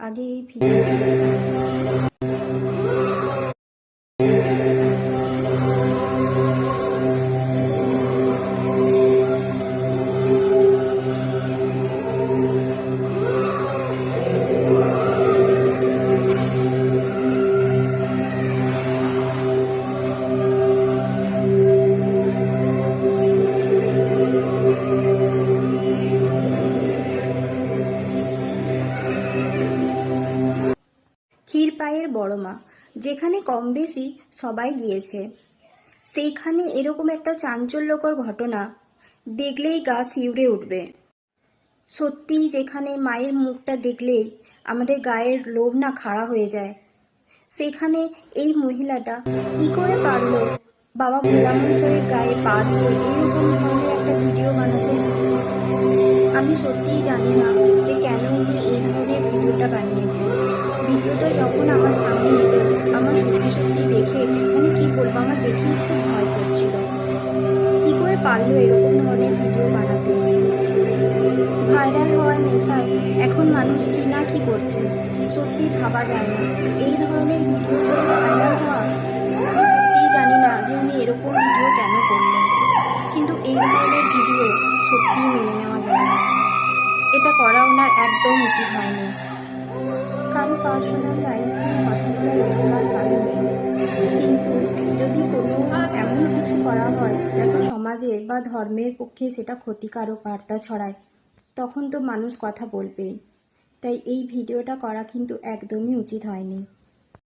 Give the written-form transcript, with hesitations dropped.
আগে এই ভিডিওটা দেখুন। ক্ষীরপাইয়ের বড় মা, যেখানে কম বেশি সবাই গিয়েছে, সেইখানে এরকম একটা চাঞ্চল্যকর ঘটনা দেখলেই গা শিউরে উঠবে। সত্যিই যেখানে মায়ের মুখটা দেখলেই আমাদের গায়ের লোভ না খাড়া হয়ে যায়, সেখানে এই মহিলাটা কি করে পারলো বাবা ভোলা মশাইয়ের গায়ে পা দিয়ে এইরকম ধরনের একটা ভিডিও বানাতে। আমি সত্যিই জানি না যে কেন উনি এই ধরনের ভিডিওটা বানিয়েছেন। ভিডিওটা যখন আমার সামনে এলো, আমার সত্যি সত্যি দেখে কি বলবো, আমার দেখেই খুব ভয় করছিল। কি করে পারলো এরকম ধরনের ভিডিও বানাতে? ভাইরাল হওয়ার নেশায় এখন মানুষ কি না কি করছে সত্যি ভাবা যায় না। এই ধরনের ভিডিও করে ভাইরাল হওয়া, আমি সত্যিই জানি না যে উনি এরকম ভিডিও কেন করলেন, কিন্তু এই ধরনের ভিডিও সত্যিই মেনে নেওয়া যায় না। এটা করা ওনার একদম উচিত হয়নি। কারো পার্সোনাল লাইফ নিয়ে কথা বলার অধিকার কারো নেই, কিন্তু যদি কোনো এমন কিছু করা হয় যাতে সমাজের বা ধর্মের পক্ষে সেটা ক্ষতিকারক বার্তা ছড়ায়, তখন তো মানুষ কথা বলবেই। তাই এই ভিডিওটা করা কিন্তু একদমই উচিত হয়নি।